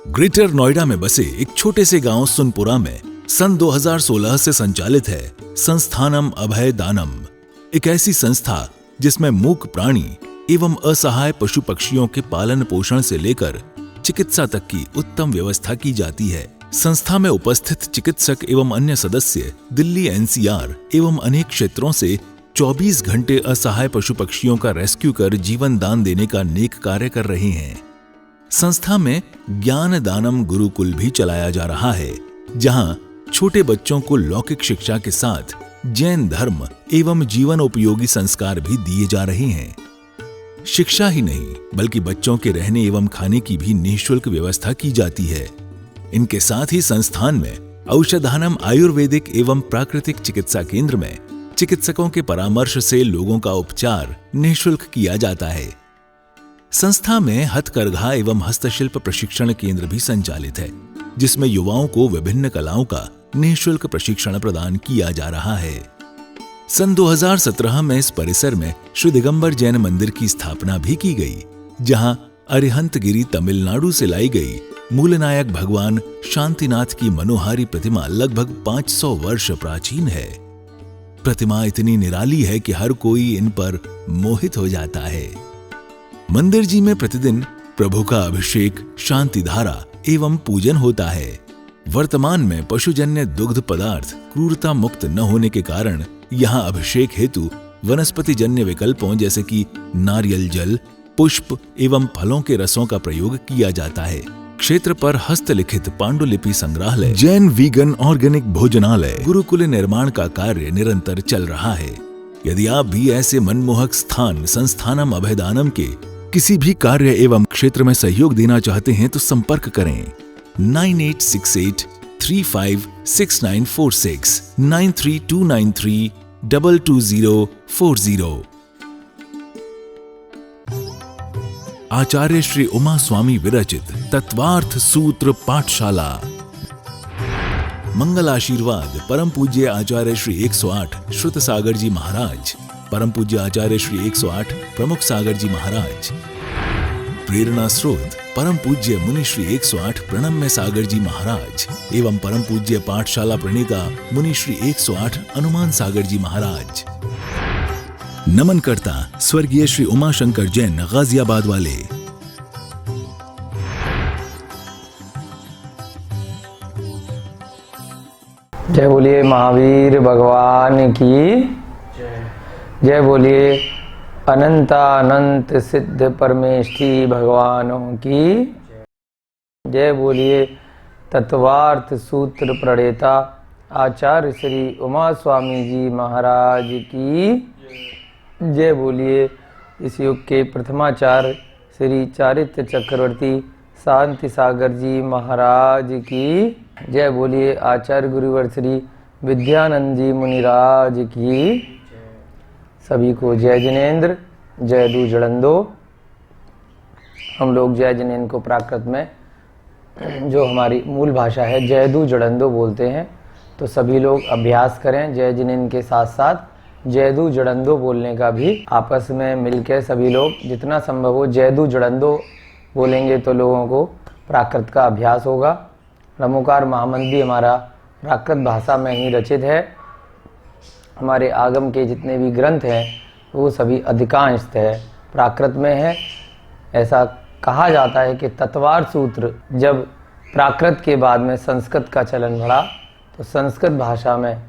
Greater Noida में बसे एक छोटे से गांव सुनपुरा में सन 2016 से संचालित है संस्थानम अभय दानम, एक ऐसी संस्था जिसमें मूक प्राणी एवं असहाय पशु पक्षियों के पालन पोषण से लेकर चिकित्सा तक की उत्तम व्यवस्था की जाती है। संस्था में उपस्थित चिकित्सक एवं अन्य सदस्य दिल्ली एनसीआर एवं अनेक क्षेत्रों से 24 घंटे असहाय पशु पक्षियों का रेस्क्यू कर जीवन दान देने का नेक कार्य कर रहे हैं। संस्था में ज्ञान दानम गुरुकुल भी चलाया जा रहा है, जहां छोटे बच्चों को लौकिक शिक्षा के साथ जैन धर्म एवं जीवन उपयोगी संस्कार भी दिए जा रहे हैं। शिक्षा ही नहीं बल्कि बच्चों के रहने एवं खाने की भी निःशुल्क व्यवस्था की जाती है। इनके साथ ही संस्थान में औषधानम आयुर्वेदिक एवं प्राकृतिक चिकित्सा केंद्र में चिकित्सकों के परामर्श से लोगों का उपचार निःशुल्क किया जाता है। संस्था में हथकरघा एवं हस्तशिल्प प्रशिक्षण केंद्र भी संचालित है, जिसमें युवाओं को विभिन्न कलाओं का निःशुल्क प्रशिक्षण प्रदान किया जा रहा है। सन 2017 में इस परिसर में श्री दिगंबर जैन मंदिर की स्थापना भी की गई, जहां अरिहंतगिरी तमिलनाडु से लाई गई मूलनायक भगवान शांतिनाथ की मनोहारी प्रतिमा लगभग 500 वर्ष प्राचीन है। प्रतिमा इतनी निराली है कि हर कोई इन पर मोहित हो जाता है। मंदिर जी में प्रतिदिन प्रभु का अभिषेक, शांति धारा एवं पूजन होता है। वर्तमान में पशुजन्य दुग्ध पदार्थ क्रूरता मुक्त न होने के कारण यहाँ अभिषेक हेतु वनस्पति जन्य विकल्पों जैसे कि नारियल जल, पुष्प एवं फलों के रसों का प्रयोग किया जाता है। क्षेत्र पर हस्तलिखित पांडुलिपि संग्रहालय, जैन वीगन ऑर्गेनिक भोजनालय, गुरुकुल निर्माण का कार्य निरंतर चल रहा है। यदि आप भी ऐसे मनमोहक स्थान संस्थानम अभयदानम के किसी भी कार्य एवं क्षेत्र में सहयोग देना चाहते हैं तो संपर्क करें 9868356946 9329322040। आचार्य श्री उमा स्वामी विरचित तत्वार्थ सूत्र पाठशाला। मंगल आशीर्वाद परम पूज्य आचार्य श्री 108 श्रुत सागर जी महाराज, परम पूज्य आचार्य श्री 108 प्रमुख सागर जी महाराज। प्रेरणा स्रोत परम पूज्य मुनि श्री 108 प्रणम्य सागर जी महाराज एवं परम पूज्य पाठशाला प्रणेता मुनि श्री 108 हनुमान सागर जी महाराज। नमन करता स्वर्गीय श्री उमाशंकर जैन गाजियाबाद वाले। जय बोलिए महावीर भगवान की जय बोलिए अनंतानंत सिद्ध परमेष्ठी भगवानों की जय बोलिए तत्वार्थ सूत्र प्रणेता आचार्य श्री उमा स्वामी जी महाराज की जय बोलिए इस युग के प्रथमाचार्य श्री चारित्र चक्रवर्ती शांति सागर जी महाराज की जय बोलिए आचार्य गुरुवर श्री विद्यानंद जी मुनिराज की। सभी को जय जिनेन्द्र, जय दू जड़ंदो। हम लोग जय जिनेन्द्र को प्राकृत में जो हमारी मूल भाषा है जय दू जड़ंदो बोलते हैं, तो सभी लोग अभ्यास करें जय जिनेन्द्र के साथ साथ जयदू जड़ंदो बोलने का भी। आपस में मिलकर सभी लोग जितना संभव हो जयदू जड़ंदो बोलेंगे तो लोगों को प्राकृत का अभ्यास होगा। रमोकार महामंत्र भी हमारा प्राकृत भाषा में ही रचित है। हमारे आगम के जितने भी ग्रंथ हैं वो सभी अधिकांश प्राकृत में है। ऐसा कहा जाता है कि तत्वार्थ सूत्र जब प्राकृत के बाद में संस्कृत का चलन बढ़ा तो संस्कृत भाषा में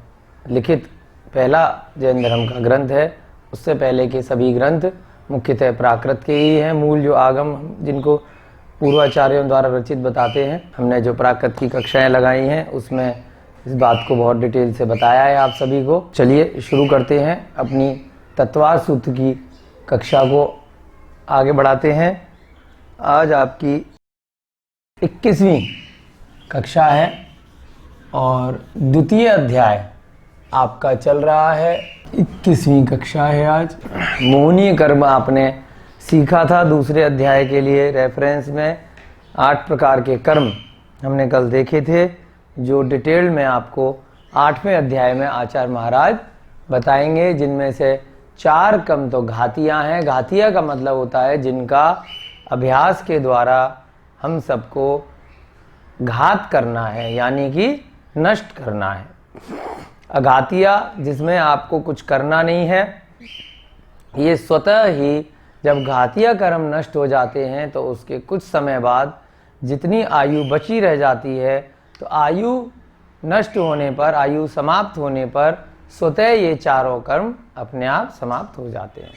लिखित पहला जैन धर्म का ग्रंथ है। उससे पहले के सभी ग्रंथ मुख्यतः प्राकृत के ही हैं। मूल जो आगम जिनको पूर्वाचार्यों द्वारा रचित बताते हैं, हमने जो प्राकृत की कक्षाएं लगाई हैं उसमें इस बात को बहुत डिटेल से बताया है आप सभी को। चलिए शुरू करते हैं अपनी तत्वार्थ सूत्र की कक्षा को आगे बढ़ाते हैं। आज आपकी 21वीं कक्षा है और द्वितीय अध्याय आपका चल रहा है। 21वीं कक्षा है आज। मोहनीय कर्म आपने सीखा था दूसरे अध्याय के लिए। रेफरेंस में 8 प्रकार के कर्म हमने कल देखे थे, जो डिटेल में आपको 8वें अध्याय में आचार्य महाराज बताएंगे, जिनमें से 4 कर्म तो घातियाँ हैं। घातिया का मतलब होता है जिनका अभ्यास के द्वारा हम सबको घात करना है, यानी कि नष्ट करना है। अघातिया, जिसमें आपको कुछ करना नहीं है, ये स्वतः ही जब घातिया कर्म नष्ट हो जाते हैं तो उसके कुछ समय बाद जितनी आयु बची रह जाती है, तो आयु नष्ट होने पर, आयु समाप्त होने पर स्वतः ये चारों कर्म अपने आप समाप्त हो जाते हैं।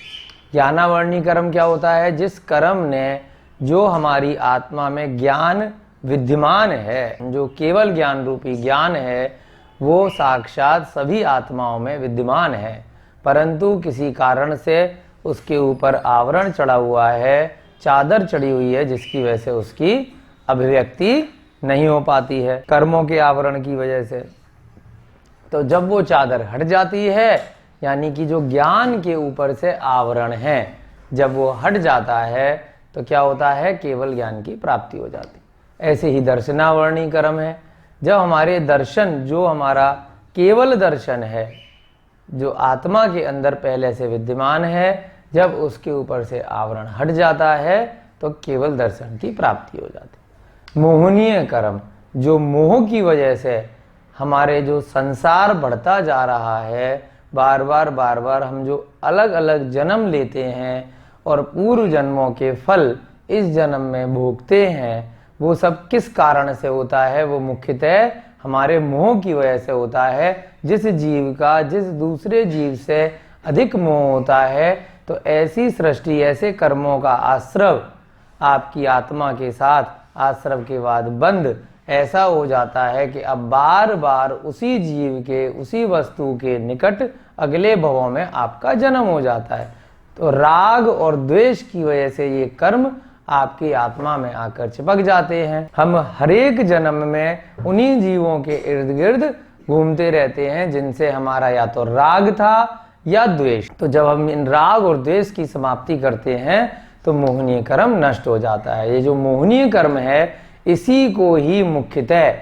ज्ञानावर्णी कर्म क्या होता है? जिस कर्म ने जो हमारी आत्मा में ज्ञान विद्यमान है, जो केवल ज्ञान रूपी ज्ञान है, वो साक्षात सभी आत्माओं में विद्यमान है, परंतु किसी कारण से उसके ऊपर आवरण चढ़ा हुआ है, चादर चढ़ी हुई है, जिसकी वजह से उसकी अभिव्यक्ति नहीं हो पाती है, कर्मों के आवरण की वजह से। तो जब वो चादर हट जाती है, यानी कि जो ज्ञान के ऊपर से आवरण है, जब वो हट जाता है तो क्या होता है? केवल ज्ञान की प्राप्ति हो जाती। ऐसे ही दर्शनावर्णी कर्म है। जब हमारे दर्शन, जो हमारा केवल दर्शन है, जो आत्मा के अंदर पहले से विद्यमान है, जब उसके ऊपर से आवरण हट जाता है तो केवल दर्शन की प्राप्ति हो जाती। मोहनीय कर्म, जो मोह की वजह से हमारे जो संसार बढ़ता जा रहा है, बार बार हम जो अलग अलग जन्म लेते हैं और पूर्व जन्मों के फल इस जन्म में भोगते हैं, वो सब किस कारण से होता है? वो मुख्यतः हमारे मोह की वजह से होता है। जिस जीव का जिस दूसरे जीव से अधिक मोह होता है, तो ऐसी सृष्टि, ऐसे कर्मों का आश्रव आपकी आत्मा के साथ आश्रव के बाद बंद ऐसा हो जाता है कि अब बार बार उसी जीव के, उसी वस्तु के निकट अगले भवों में आपका जन्म हो जाता है। तो राग और द्वेष की वजह से ये कर्म आपकी आत्मा में आकर चिपक जाते हैं। हम हरेक जन्म में उन्हीं जीवों के इर्द गिर्द घूमते रहते हैं जिनसे हमारा या तो राग था या द्वेष। तो जब हम इन राग और द्वेष की समाप्ति करते हैं तो मोहनीय कर्म नष्ट हो जाता है। ये जो मोहनीय कर्म है, इसी को ही मुख्यतः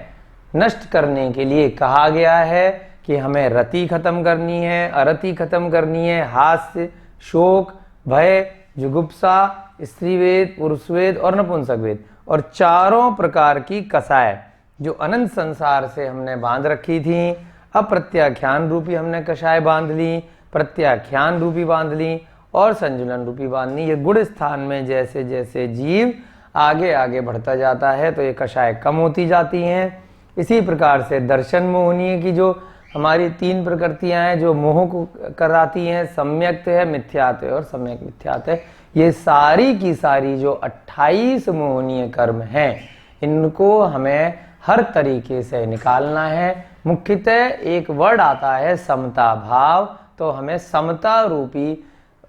नष्ट करने के लिए कहा गया है कि हमें रति खत्म करनी है, अरति खत्म करनी है, हास्य, शोक, भय, जुगुप्सा, स्त्रीवेद, पुरुषवेद और नपुंसकवेद, और चारों प्रकार की कसाय जो अनंत संसार से हमने बांध रखी थी, अप्रत्याख्यान रूपी हमने कषाय बांध ली, प्रत्याख्यान रूपी बांध ली और संजुलन रूपी बांध ली। ये गुण स्थान में जैसे जैसे जीव आगे आगे बढ़ता जाता है तो ये कषाय कम होती जाती हैं। इसी प्रकार से दर्शन मोहनीय की जो हमारी तीन प्रकृतियां हैं जो मोह को कराती हैं, सम्यक्त है, मिथ्यात है और सम्यक मिथ्यात है, ये सारी की सारी जो 28 मोहनीय कर्म हैं, इनको हमें हर तरीके से निकालना है। मुख्यतः एक वर्ड आता है समता भाव, तो हमें समता रूपी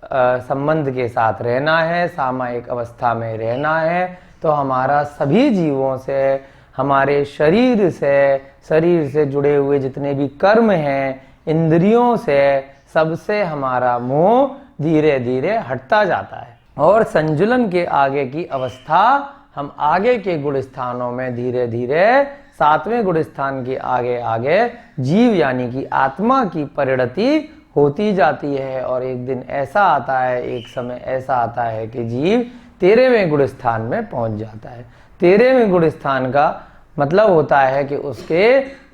संबंध के साथ रहना है, सामायिक अवस्था में रहना है। तो हमारा सभी जीवों से, हमारे शरीर से जुड़े हुए जितने भी कर्म हैं, इंद्रियों से, सबसे हमारा मोह धीरे धीरे हटता जाता है। और संजुलन के आगे की अवस्था हम आगे के गुण स्थानों में धीरे धीरे 7वें गुण स्थान के आगे आगे जीव यानी कि आत्मा की परिणति होती जाती है। और एक दिन ऐसा आता है, एक समय ऐसा आता है कि जीव 13वें गुण स्थान में पहुंच जाता है। 13वें गुण स्थान का मतलब होता है कि उसके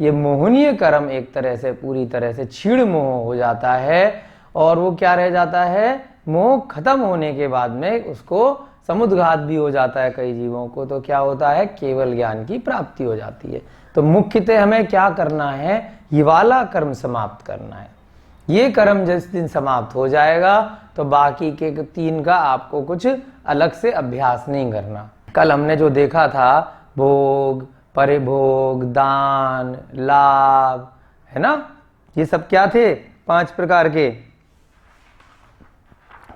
ये मोहनीय कर्म एक तरह से पूरी तरह से क्षीण मोह हो जाता है। और वो क्या रह जाता है? मोह खत्म होने के बाद में उसको समुद्घात भी हो जाता है कई जीवों को। तो क्या होता है? केवल ज्ञान की प्राप्ति हो जाती है। तो मुख्यतः हमें क्या करना है? ये वाला कर्म समाप्त करना है। ये कर्म जिस दिन समाप्त हो जाएगा तो बाकी के 3 का आपको कुछ अलग से अभ्यास नहीं करना। कल हमने जो देखा था, भोग, परिभोग, दान, लाभ, है ना, ये सब क्या थे? 5 प्रकार के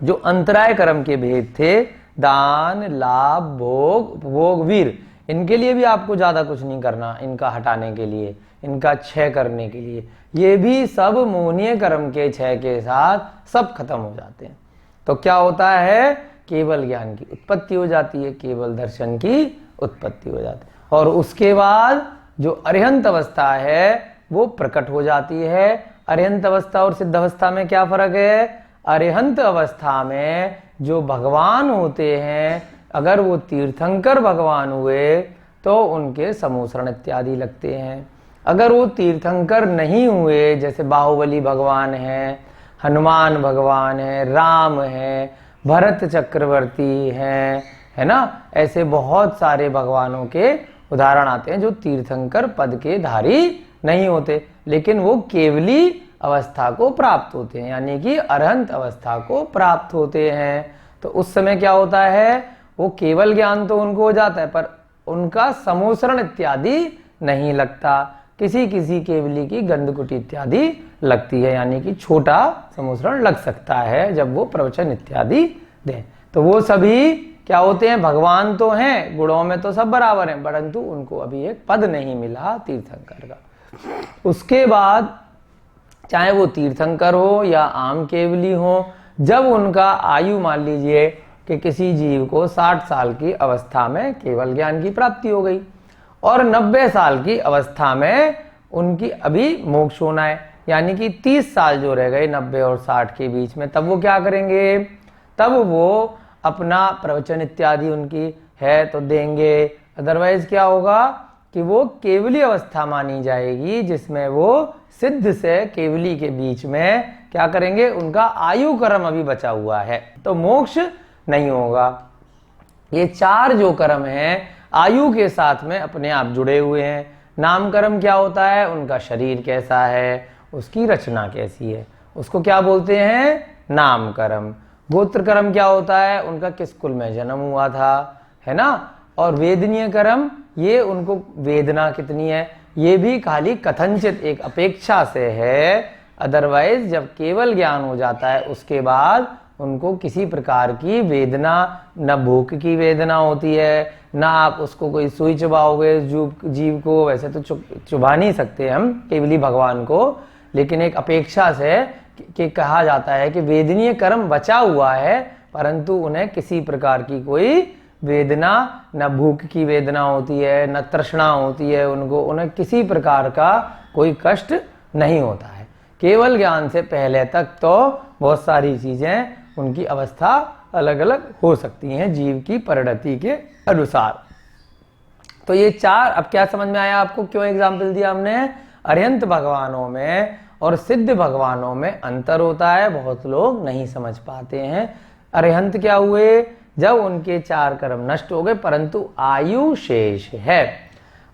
जो अंतराय कर्म के भेद थे, दान, लाभ, भोग, उपभोग, वीर। इनके लिए भी आपको ज्यादा कुछ नहीं करना, इनका हटाने के लिए, इनका क्षय करने के लिए। ये भी सब मोहनीय कर्म के क्षय के साथ सब खत्म हो जाते हैं। तो क्या होता है? केवल ज्ञान की उत्पत्ति हो जाती है, केवल दर्शन की उत्पत्ति हो जाती है। और उसके बाद जो अरिहंत अवस्था है वो प्रकट हो जाती है। अरिहंत अवस्था और सिद्ध अवस्था में क्या फर्क है? अरिहंत अवस्था में जो भगवान होते हैं, अगर वो तीर्थंकर भगवान हुए तो उनके समूसरण इत्यादि लगते हैं। अगर वो तीर्थंकर नहीं हुए, जैसे बाहुबली भगवान है, हनुमान भगवान है, राम है, भरत चक्रवर्ती हैं, है ना, ऐसे बहुत सारे भगवानों के उदाहरण आते हैं जो तीर्थंकर पद के धारी नहीं होते, लेकिन वो केवली अवस्था को प्राप्त होते हैं, यानी कि अरहंत अवस्था को प्राप्त होते हैं। तो उस समय क्या होता है, वो केवल ज्ञान तो उनको हो जाता है, पर उनका समूसरण इत्यादि नहीं लगता। किसी किसी केवली की गंधकुटी इत्यादि लगती है, यानी कि छोटा समूसरण लग सकता है जब वो प्रवचन इत्यादि दें। तो वो सभी क्या होते हैं, भगवान तो हैं, गुणों में तो सब बराबर हैं, परंतु उनको अभी एक पद नहीं मिला तीर्थंकर का। उसके बाद चाहे वो तीर्थंकर हो या आम केवली हो, जब उनका आयु मान लीजिए कि किसी जीव को 60 साल की अवस्था में केवल ज्ञान की प्राप्ति हो गई और 90 साल की अवस्था में उनकी अभी मोक्ष होना है, यानी कि 30 साल जो रह गए 90 और 60 के बीच में, तब वो क्या करेंगे, तब वो अपना प्रवचन इत्यादि उनकी है तो देंगे। अदरवाइज क्या होगा कि वो केवली अवस्था मानी जाएगी, जिसमें वो सिद्ध से केवली के बीच में क्या करेंगे, उनका आयु कर्म अभी बचा हुआ है, तो मोक्ष नहीं होगा। ये 4 जो कर्म हैं आयु के साथ में अपने आप जुड़े हुए हैं। नाम कर्म क्या होता है, उनका शरीर कैसा है, उसकी रचना कैसी है, उसको क्या बोलते हैं, नाम कर्म। गोत्र कर्म क्या होता है, उनका किस कुल में जन्म हुआ था, है ना। और वेदनीय कर्म, ये उनको वेदना कितनी है, ये भी खाली कथनचित एक अपेक्षा से है। अदरवाइज जब केवल ज्ञान हो जाता है उसके बाद उनको किसी प्रकार की वेदना, न भूख की वेदना होती है, ना आप उसको कोई सुई चुबाओगे जीव को, वैसे तो चुबा नहीं सकते हम केवली भगवान को, लेकिन एक अपेक्षा से कि कहा जाता है कि वेदनीय कर्म बचा हुआ है, परंतु उन्हें किसी प्रकार की कोई वेदना, न भूख की वेदना होती है, न तृष्णा होती है, उन्हें किसी प्रकार का कोई कष्ट नहीं होता है। केवल ज्ञान से पहले तक तो बहुत सारी चीजें, उनकी अवस्था अलग अलग हो सकती हैं जीव की परिणति के अनुसार। तो ये 4, अब क्या समझ में आया आपको, क्यों एग्जाम्पल दिया हमने। अरहंत भगवानों में और सिद्ध भगवानों में अंतर होता है, बहुत लोग नहीं समझ पाते हैं। अरहंत क्या हुए, जब उनके 4 कर्म नष्ट हो गए परंतु आयु शेष है।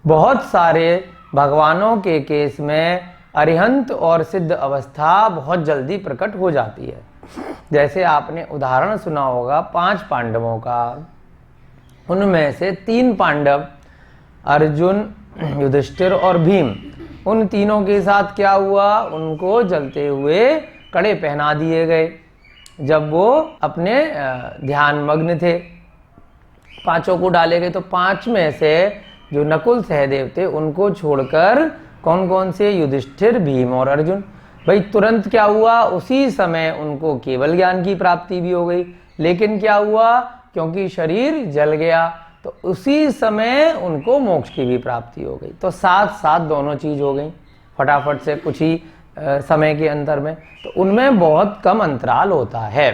बहुत सारे भगवानों के केस में अरिहंत और सिद्ध अवस्था बहुत जल्दी प्रकट हो जाती है। जैसे आपने उदाहरण सुना होगा 5 पांडवों का, उनमें से 3 पांडव अर्जुन, युधिष्ठिर और भीम, उन तीनों के साथ क्या हुआ, उनको जलते हुए कड़े पहना दिए गए जब वो अपने ध्यान मग्न थे। 5 को डाले गए, तो 5 में से जो नकुल सहदेव थे उनको छोड़कर कौन कौन से, युधिष्ठिर, भीम और अर्जुन। भाई तुरंत क्या हुआ, उसी समय उनको केवल ज्ञान की प्राप्ति भी हो गई, लेकिन क्या हुआ, क्योंकि शरीर जल गया तो उसी समय उनको मोक्ष की भी प्राप्ति हो गई। तो साथ साथ दोनों चीज हो गई फटाफट से, कुछ ही समय के अंतर में। तो उनमें बहुत कम अंतराल होता है।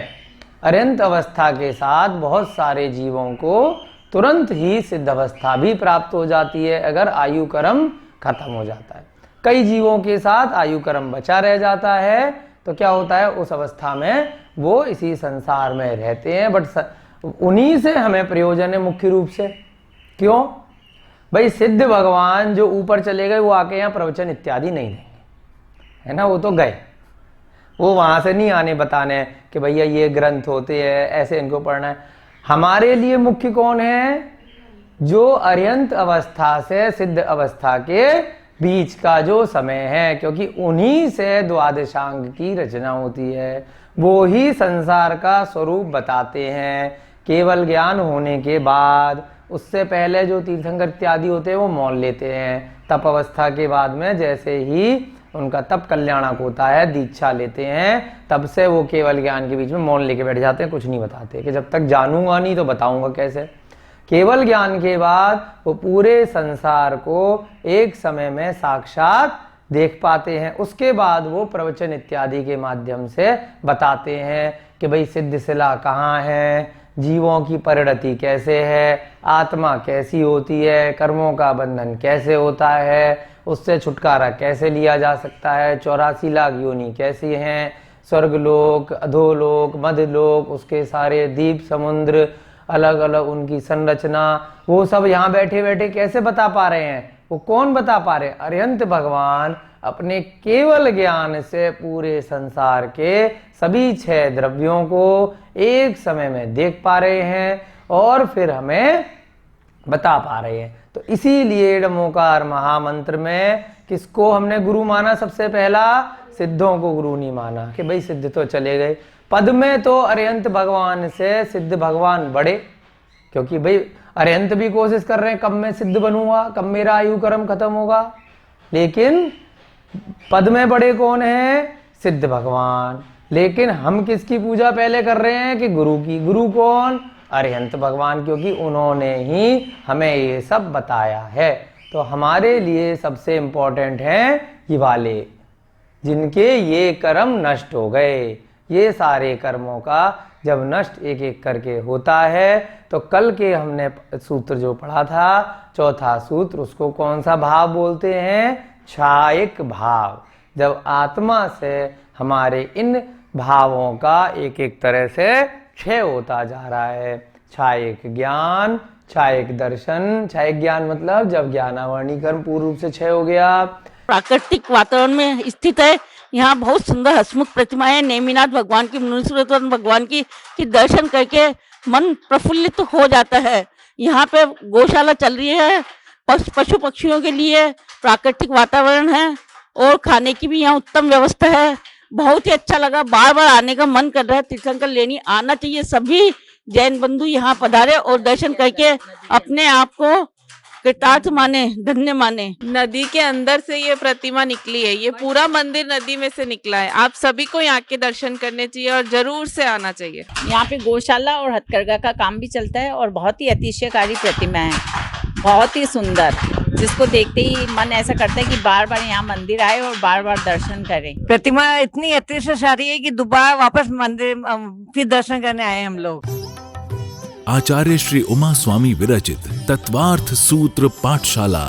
अरहंत अवस्था के साथ बहुत सारे जीवों को तुरंत ही सिद्ध अवस्था भी प्राप्त हो जाती है अगर आयु कर्म खत्म हो जाता है। कई जीवों के साथ आयु कर्म बचा रह जाता है, तो क्या होता है, उस अवस्था में वो इसी संसार में रहते हैं, बट उन्हीं से हमें प्रयोजन है मुख्य रूप से। क्यों भाई, सिद्ध भगवान जो ऊपर चले गए वो आके यहाँ प्रवचन इत्यादि नहीं देंगे, है ना, वो तो गए, वो वहां से नहीं आने बताने कि भैया ये ग्रंथ होते हैं, ऐसे इनको पढ़ना है। हमारे लिए मुख्य कौन है, जो अरिहंत अवस्था से सिद्ध अवस्था के बीच का जो समय है, क्योंकि उन्हीं से द्वादशांग की रचना होती है, वो ही संसार का स्वरूप बताते हैं। केवल ज्ञान होने के बाद, उससे पहले जो तीर्थंकर इत्यादि होते हैं वो मौन लेते हैं। तप अवस्था के बाद में जैसे ही उनका तप कल्याणक होता है, दीक्षा लेते हैं, तब से वो केवल ज्ञान के बीच में मौन लेके बैठ जाते हैं, कुछ नहीं बताते कि जब तक जानूंगा नहीं तो बताऊंगा कैसे। केवल ज्ञान के बाद वो पूरे संसार को एक समय में साक्षात देख पाते हैं। उसके बाद वो प्रवचन इत्यादि के माध्यम से बताते हैं कि भाई सिद्ध शिला कहाँ है, जीवों की परिणति कैसे है, आत्मा कैसी होती है, कर्मों का बंधन कैसे होता है, उससे छुटकारा कैसे लिया जा सकता है, 84 लाख योनि कैसी हैं, स्वर्गलोक, अधोलोक, मध्यलोक, उसके सारे द्वीप समुद्र, अलग अलग उनकी संरचना, वो सब यहाँ बैठे बैठे कैसे बता पा रहे हैं? वो कौन बता पा रहे हैं? अरिहंत भगवान अपने केवल ज्ञान से पूरे संसार के सभी 6 द्रव्यों को एक समय में देख पा रहे हैं और फिर हमें बता पा रहे हैं। तो इसीलिए नमोकार महामंत्र में किसको हमने गुरु माना? सबसे पहला सिद्धों को गुरु नहीं माना कि भाई सिद्ध तो चले गए। पद में तो अरिहंत भगवान से सिद्ध भगवान बड़े, क्योंकि भाई अरिहंत भी कोशिश कर रहे हैं कब मैं सिद्ध बनूंगा, कब मेरा आयु कर्म खत्म होगा, लेकिन पद में बड़े कौन है? सिद्ध भगवान। लेकिन हम किसकी पूजा पहले कर रहे हैं? कि गुरु की। गुरु कौन? अरिहंत भगवान, क्योंकि उन्होंने ही हमें ये सब बताया है। तो हमारे लिए सबसे इंपॉर्टेंट हैं ये वाले, जिनके ये कर्म नष्ट हो गए। ये सारे कर्मों का जब नष्ट एक एक करके होता है तो कल के हमने सूत्र जो पढ़ा था, चौथा सूत्र, उसको कौन सा भाव बोलते हैं? छायक भाव। जब आत्मा से हमारे इन भावों का एक एक तरह से क्षय होता जा रहा है। छायक ज्ञान, छायक दर्शन। छायक ज्ञान मतलब जब ज्ञानावरणी कर्म पूर्ण रूप से क्षय हो गया। प्राकृतिक वातावरण में स्थित है। यहाँ बहुत सुंदर हसमुख प्रतिमाएं, नेमिनाथ भगवान की, मुनीश्वरत्व भगवान की दर्शन करके मन प्रफुल्लित हो जाता है। यहाँ पे गौशाला चल रही है, पशु पक्षियों के लिए प्राकृतिक वातावरण है और खाने की भी यहाँ उत्तम व्यवस्था है। बहुत ही अच्छा लगा, बार बार आने का मन कर रहा है। तीर्थंकर लेनी आना चाहिए। सभी जैन बंधु यहाँ पधारे और दर्शन करके अपने आप को कृतार्थ माने, धन्य माने। नदी के अंदर से ये प्रतिमा निकली है, ये पूरा मंदिर नदी में से निकला है। आप सभी को यहाँ के दर्शन करने चाहिए और जरूर से आना चाहिए। यहाँ पे गौशाला और हथकरघा का काम भी चलता है और बहुत ही अतिशयकारी प्रतिमा है, बहुत ही सुंदर, जिसको देखते ही मन ऐसा करता है कि बार बार यहाँ मंदिर आए और बार बार दर्शन करें। प्रतिमा इतनी अतिशयकारी है कि दोबारा वापस मंदिर फिर दर्शन करने आए हम लोग। आचार्य श्री उमा स्वामी विरचित तत्वार्थ सूत्र पाठशाला।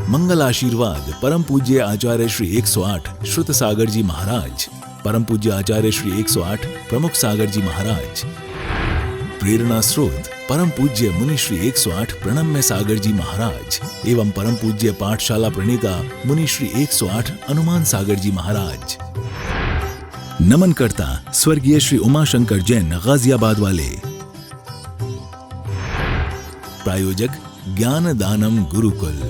मंगल आशीर्वाद परम पूज्य आचार्य श्री 108 श्रुत सागर जी महाराज, परम पूज्य आचार्य श्री 108 प्रमुख सागर जी महाराज। प्रेरणा स्रोत परम पूज्य मुनि श्री 108 प्रणम्य सागर जी महाराज एवं परम पूज्य पाठशाला प्रणेता मुनि श्री 108 हनुमान सागर जी महाराज। नमन करता स्वर्गीय श्री उमाशंकर जैन गाजियाबाद वाले। प्रायोजक ज्ञान दानम गुरुकुल।